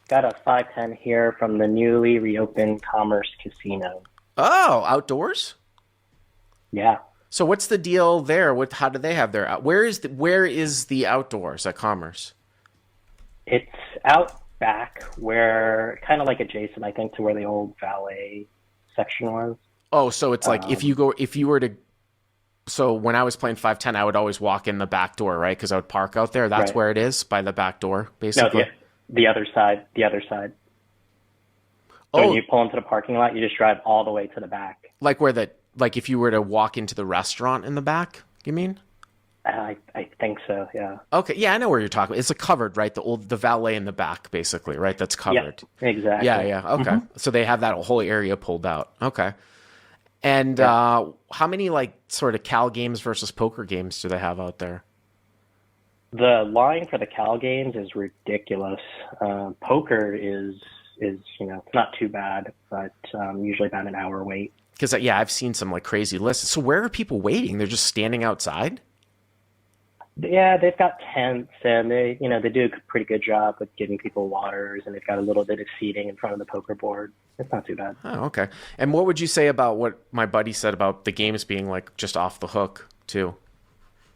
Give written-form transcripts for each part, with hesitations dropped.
Got a 510 here from the newly reopened Commerce Casino. Oh, outdoors? Yeah. So what's the deal there? How do they have their where is the outdoors at Commerce? It's out back where, kind of like adjacent, I think, to where the old valet section was. Oh, so it's like Um, if you were to so when I was playing 510, I would always walk in the back door, right? Because I would park out there. That's right. where it is, by the back door, No, basically. the other side. The other side. So when Oh, you pull into the parking lot, you just drive all the way to the back. like if you were to walk into the restaurant in the back, you mean? I think so, yeah. Okay, yeah, I know where you're talking about. It's a covered, right? The valet in the back, basically, right? That's Yep, covered. Yeah, exactly. yeah. Okay. So they have that whole area pulled out. Okay. And Yeah. how many like sort of Cal games versus poker games do they have out there? The line for the Cal games is ridiculous. Poker is it's not too bad, but usually about an hour wait. Because yeah, I've seen some like crazy lists. So where are people waiting? They're just standing outside. Yeah, they've got tents and they do a pretty good job with giving people waters, and they've got a little bit of seating in front of the poker board. It's not too bad. Oh, okay. And what would you say about what my buddy said about the games being like just off the hook too?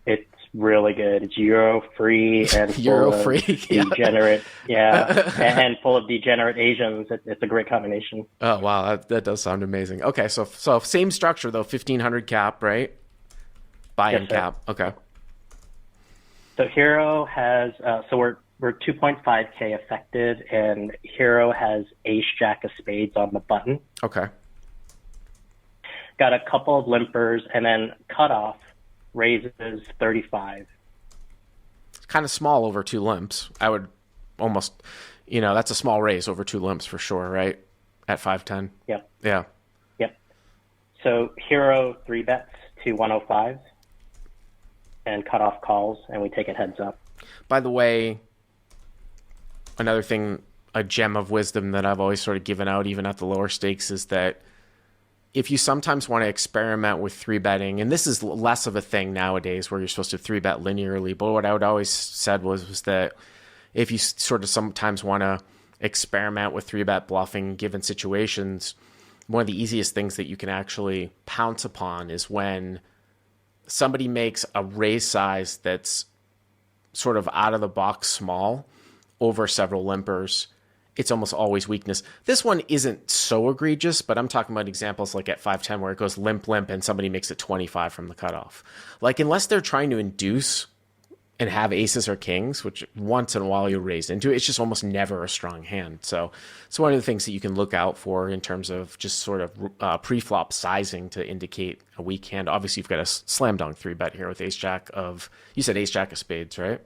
It's really good. It's Euro free and Euro full of free. Yeah. degenerate, yeah, and full of degenerate Asians. It's a great combination. Oh wow, that does sound amazing. Okay, so same structure though, 1,500 cap, right? Buy-in Yes, sir. cap. Okay. So Hero has so we're 2.5K affected, and Hero has Ace Jack of Spades on the button. Okay. Got a couple of limpers, and then cutoff raises 35. It's kind of small over two limps. I would almost, that's a small raise over two limps for sure, right? At 510. Yep, Yeah. yep. So Hero three bets to 105, and cutoff calls, and we take it heads up. By the way, another thing, a gem of wisdom that I've always sort of given out, even at the lower stakes, is that if you sometimes want to experiment with three betting, and this is less of a thing nowadays where you're supposed to three bet linearly, but what I would always said was that if you sort of sometimes want to experiment with three bet bluffing given situations, one of the easiest things that you can actually pounce upon is when somebody makes a raise size that's sort of out of the box small over several limpers. It's almost always weakness. This one isn't so egregious, but I'm talking about examples like at 510 where it goes limp and somebody makes it 25 from the cutoff. Like unless they're trying to induce and have aces or kings, which once in a while you raise into, it's just almost never a strong hand. So it's one of the things that you can look out for in terms of just sort of pre-flop sizing to indicate a weak hand. Obviously, you've got a slam dunk three bet here with you said ace jack of spades, right?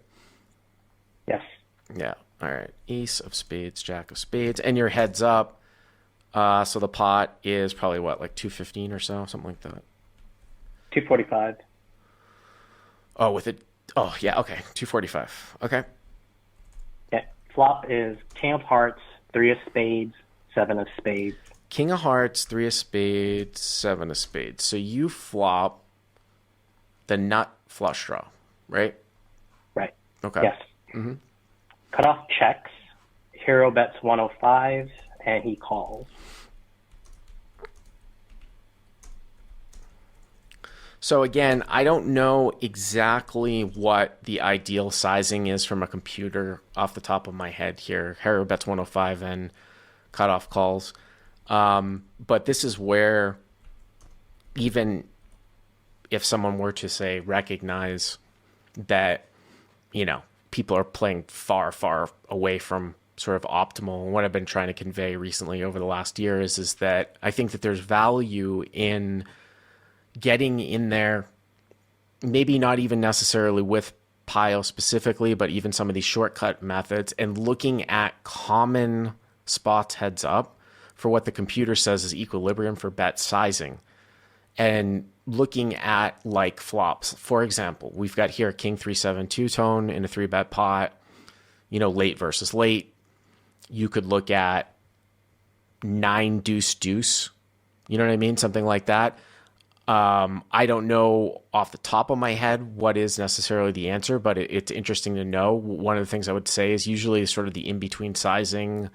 Yes, Yeah. All right. Ace of spades, jack of spades, and your heads up. So the pot is probably what, like 215 or so, something like that. 245. Oh, with it. Oh, yeah. Okay. 245. Okay. Yeah. Flop is King of Hearts, three of spades, seven of spades. King of hearts, three of spades, seven of spades. So you flop the nut flush draw, right? Right. Okay. Yes. Cutoff checks. Hero bets 105, and he calls. So again, I don't know exactly what the ideal sizing is from a computer off the top of my head here. Hero bets 105 and cutoff calls. But this is where even if someone were to say recognize that, people are playing far, far away from sort of optimal. And what I've been trying to convey recently over the last year is that I think that there's value in getting in there, maybe not even necessarily with Pio specifically, but even some of these shortcut methods and looking at common spots heads up for what the computer says is equilibrium for bet sizing and looking at like flops. For example, we've got here King 3-7 two-tone in a three bet pot, late versus late. You could look at 9 deuce deuce, you know what I mean? Something like that. I don't know off the top of my head what is necessarily the answer, but it's interesting to know. One of the things I would say is usually sort of the in-between sizing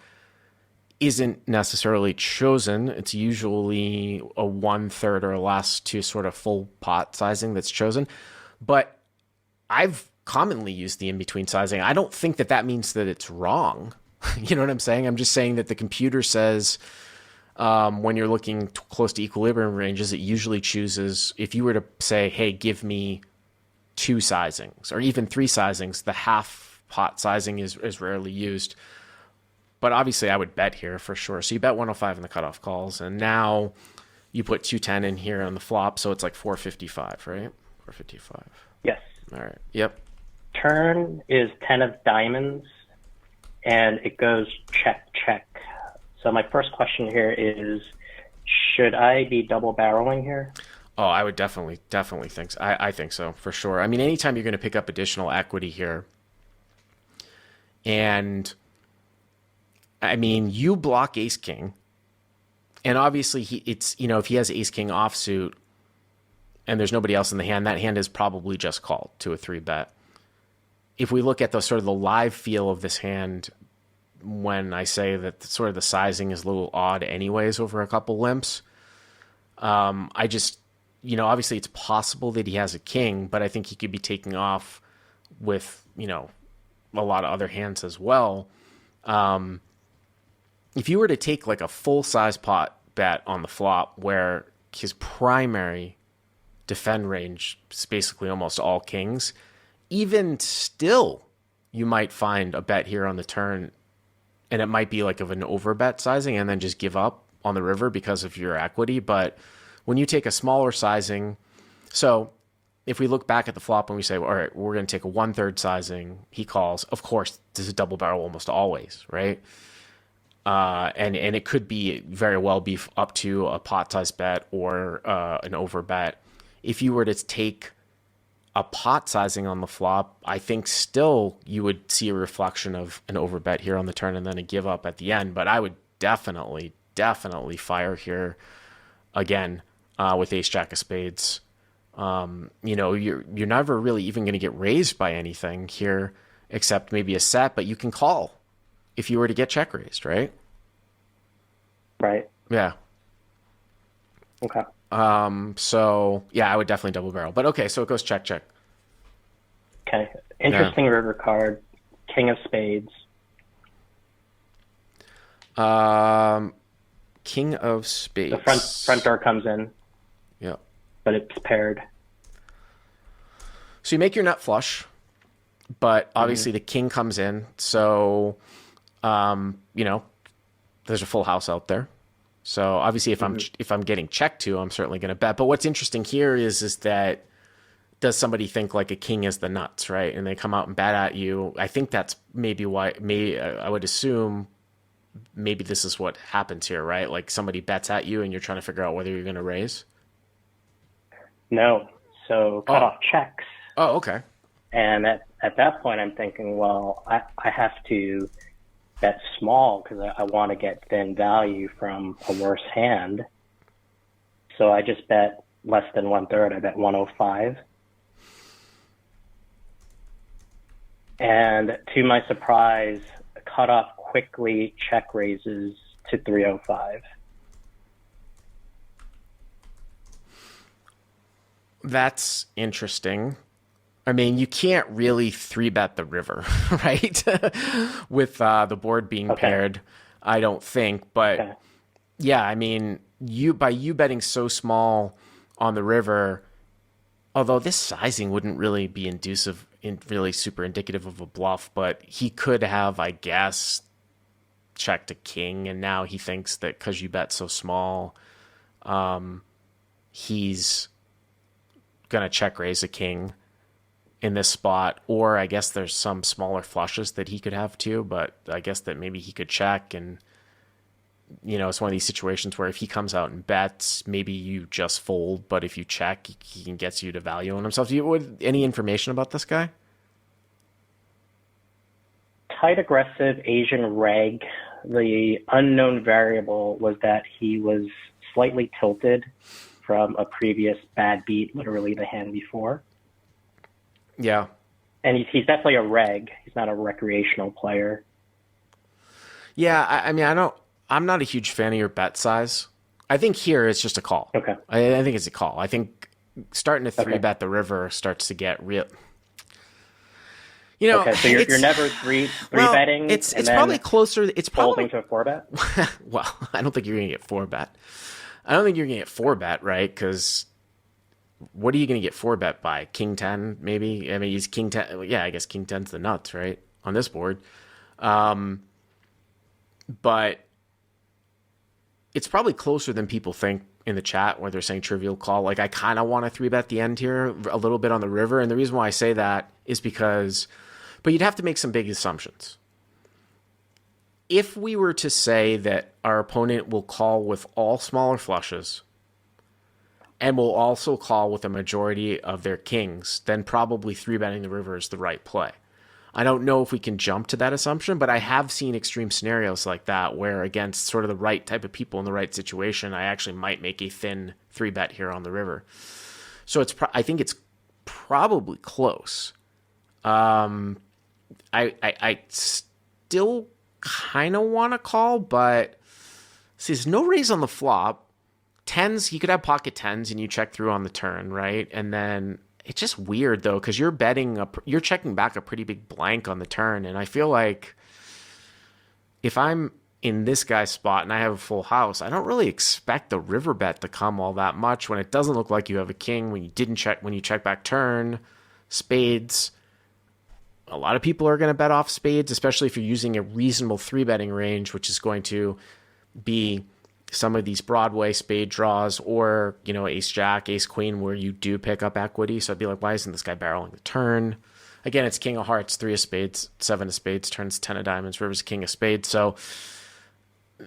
isn't necessarily chosen. It's usually a 1/3 or less to sort of full pot sizing that's chosen. But I've commonly used the in-between sizing. I don't think that means that it's wrong. You know what I'm saying? I'm just saying that the computer says when you're looking close to equilibrium ranges, it usually chooses, if you were to say, hey, give me 2 sizings or even 3 sizings, the half pot sizing is rarely used. But obviously I would bet here for sure. So you bet 105 in the cutoff calls, and now you put 210 in here on the flop, so it's like 455, right? 455. Yes. All right. Yep. Turn is 10 of diamonds, and it goes check, check. So my first question here is, should I be double barreling here? Oh, I would definitely think so. I think so, for sure. I mean, anytime you're going to pick up additional equity here, and I mean, you block ace king, and obviously if he has ace king offsuit and there's nobody else in the hand, that hand is probably just called to a 3-bet. If we look at the sort of the live feel of this hand, when I say that sort of the sizing is a little odd anyways over a couple limps, I just, obviously it's possible that he has a king, but I think he could be taking off with, a lot of other hands as well. If you were to take like a full size pot bet on the flop where his primary defend range is basically almost all kings, even still, you might find a bet here on the turn, and it might be like of an overbet sizing and then just give up on the river because of your equity. But when you take a smaller sizing, so if we look back at the flop and we say, all right, we're going to take a 1/3 sizing, he calls, of course, this is double barrel almost always, right? And it could be very well be up to a pot size bet or an over bet. If you were to take a pot sizing on the flop, I think still you would see a reflection of an over bet here on the turn and then a give up at the end. But I would definitely fire here again with ace jack of spades. You're never really even going to get raised by anything here except maybe a set, but you can call if you were to get check raised, right? Right. Yeah. Okay. So yeah, I would definitely double barrel, but okay. So it goes check, check. Okay. Interesting river card. King of spades. King of spades. The front door comes in. Yeah. But it's paired. So you make your nut flush, but obviously the king comes in. So, there's a full house out there. So obviously if I'm getting checked to, I'm certainly going to bet. But what's interesting here is that does somebody think like a king is the nuts, right? And they come out and bet at you. I think that's maybe why. I would assume maybe this is what happens here, right? Like somebody bets at you and you're trying to figure out whether you're going to raise. No. So cut off checks. Oh, okay. And at that point, I'm thinking, well, I have to bet small because I want to get thin value from a worse hand. So I just bet less than 1/3. I bet 105. And to my surprise, cutoff quickly check raises to 305. That's interesting. I mean, you can't really 3-bet the river, right? With the board being paired, I don't think. But yeah, I mean, by you betting so small on the river, although this sizing wouldn't really be really super indicative of a bluff, but he could have, I guess, checked a king, and now he thinks that because you bet so small, he's gonna check raise a king in this spot. Or I guess there's some smaller flushes that he could have too, but I guess that maybe he could check, and it's one of these situations where if he comes out and bets, maybe you just fold, but if you check, he can get you to value on himself. Any information about this guy? Tight aggressive Asian reg. The unknown variable was that he was slightly tilted from a previous bad beat, literally the hand before. Yeah. And he's definitely a reg. He's not a recreational player. Yeah, I mean, I'm not a huge fan of your bet size. I think here it's just a call. Okay. I think it's a call. I think starting to 3-bet the river starts to get real. You know, okay, so you're never three betting. It's probably closer. It's probably folding to a 4-bet. Well, I don't think you're gonna get 4-bet. I don't think you're gonna get 4-bet, right? Because what are you gonna get 4-bet by? King 10, maybe. I mean, he's King 10. Yeah, I guess King 10's the nuts, right, on this board. But it's probably closer than people think in the chat where they're saying trivial call. Like, I kind of want to 3-bet the end here a little bit on the river. And the reason why I say that is because, but you'd have to make some big assumptions. If we were to say that our opponent will call with all smaller flushes and will also call with a majority of their kings, then probably 3-betting the river is the right play. I don't know if we can jump to that assumption, but I have seen extreme scenarios like that where against sort of the right type of people in the right situation, I actually might make a thin 3-bet here on the river. So I think it's probably close. I still kind of want to call, but see, there's no raise on the flop. Tens, you could have pocket tens and you check through on the turn, right? And then it's just weird though, because you're checking back a pretty big blank on the turn, and I feel like if I'm in this guy's spot and I have a full house, I don't really expect the river bet to come all that much when it doesn't look like you have a king when you check back turn, spades. A lot of people are going to bet off spades, especially if you're using a reasonable 3-betting range, which is going to be some of these Broadway spade draws or, you know, ace jack, ace queen, where you do pick up equity. So I'd be like, why isn't this guy barreling the turn? Again, it's king of hearts, 3 of spades, 7 of spades, turns 10 of diamonds, river's king of spades. So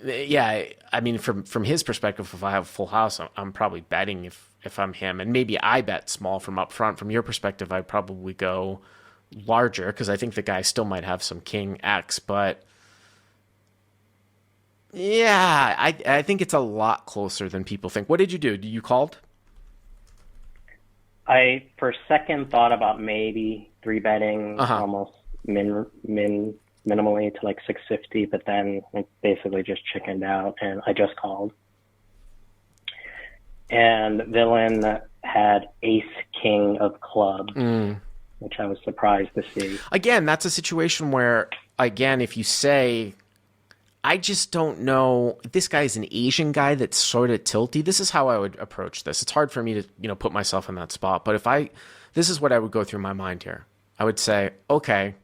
yeah, I mean, from his perspective, if I have a full house, I'm probably betting if I'm him, and maybe I bet small from up front. From your perspective, I'd probably go larger because I think the guy still might have some king X, but yeah, I think it's a lot closer than people think. What did you do? You called? I, for a second, thought about maybe 3-betting almost minimally to like 650, but then I basically just chickened out and I just called. And villain had ace king of clubs, which I was surprised to see. Again, that's a situation where, again, if you say, I just don't know, this guy's an Asian guy that's sort of tilty. This is how I would approach this. It's hard for me to, you know, put myself in that spot. But this is what I would go through my mind here. I would say, okay,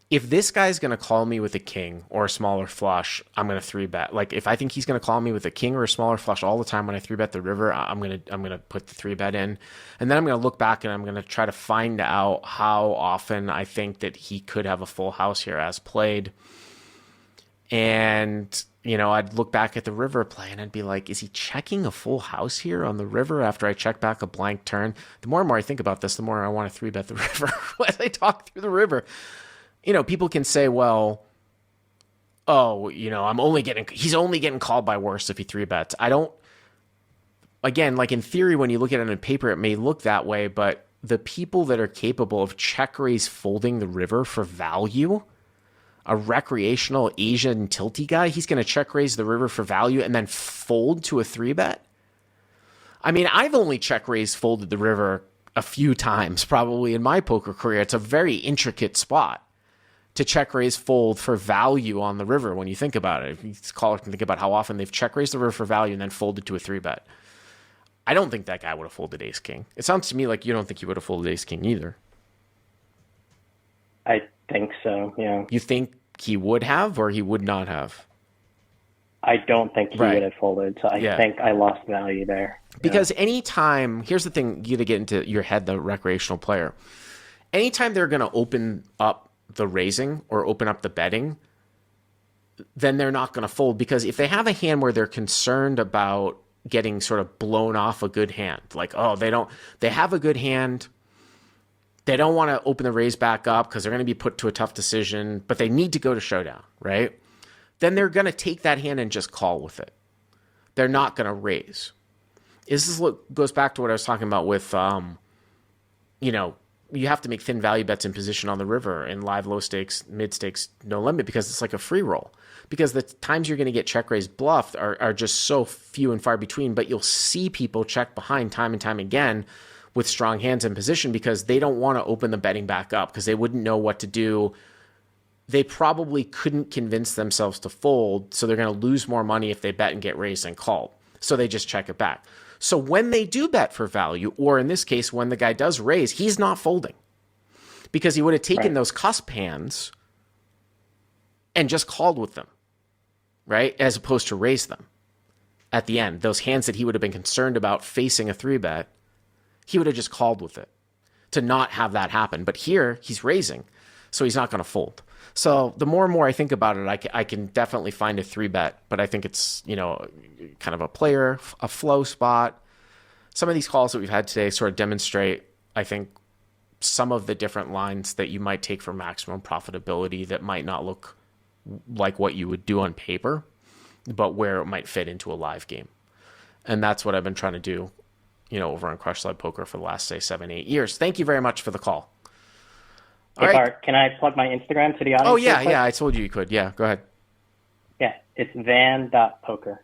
if this guy's going to call me with a king or a smaller flush, I'm going to 3-bet. Like, if I think he's going to call me with a king or a smaller flush all the time when I 3-bet the river, I'm going to put the 3-bet in. And then I'm going to look back and I'm going to try to find out how often I think that he could have a full house here as played. And, you know, I'd look back at the river play and I'd be like, is he checking a full house here on the river after I check back a blank turn? The more and more I think about this, the more I want to 3-bet the river as I talk through the river. You know, people can say, well, oh, you know, he's only getting called by worse if he 3-bets. Again, like in theory, when you look at it on paper, it may look that way, but the people that are capable of check raise folding the river for value, a recreational Asian tilty guy, he's going to check raise the river for value and then fold to a 3-bet. I mean, I've only check raise folded the river a few times probably in my poker career. It's a very intricate spot to check raise fold for value on the river when you think about it. If you call it and think about how often they've check raised the river for value and then folded to a 3-bet. I don't think that guy would have folded ace king. It sounds to me like you don't think he would have folded ace king either. I think so, yeah. You think he would have or he would not have? I don't think he would have folded, so I think I lost value there. Because anytime, here's the thing, you got to get into your head, the recreational player. Anytime they're going to open up the raising or open up the betting, then they're not going to fold, because if they have a hand where they're concerned about getting sort of blown off a good hand, like, oh, they have a good hand, they don't want to open the raise back up because they're going to be put to a tough decision, but they need to go to showdown, right? Then they're going to take that hand and just call with it. they're not going to raise. This is what goes back to what I was talking about with, you have to make thin value bets in position on the river and live low stakes, mid stakes, no limit, because it's like a free roll. Because the times you're going to get check raise bluffed are just so few and far between, but you'll see people check behind time and time again with strong hands in position because they don't want to open the betting back up because they wouldn't know what to do. They probably couldn't convince themselves to fold, so they're going to lose more money if they bet and get raised and called. So they just check it back. So when they do bet for value, or in this case, when the guy does raise, he's not folding because he would have taken those cusp hands and just called with them, right? As opposed to raise them at the end. Those hands that he would have been concerned about facing a 3-bet, he would have just called with it to not have that happen. But here he's raising, so he's not going to fold. So the more and more I think about it, I can definitely find a 3-bet, but I think it's, kind of a player, a flow spot. Some of these calls that we've had today sort of demonstrate, I think, some of the different lines that you might take for maximum profitability that might not look like what you would do on paper, but where it might fit into a live game. And that's what I've been trying to do, over on Crush Slide Poker for the last, say, 7-8 years. Thank you very much for the call. Hey, Bart, can I plug my Instagram to the audience? Oh, yeah, I told you could. Yeah, go ahead. Yeah, it's van.poker.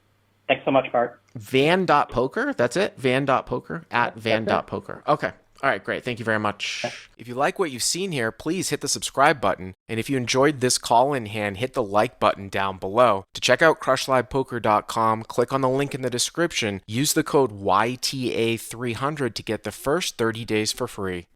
Thanks so much, Bart. Van.poker? That's it? Van.poker? At van.poker. Okay. All right, great. Thank you very much. If you like what you've seen here, please hit the subscribe button. And if you enjoyed this call in hand, hit the like button down below. To check out crushlivepoker.com, click on the link in the description. Use the code YTA300 to get the first 30 days for free.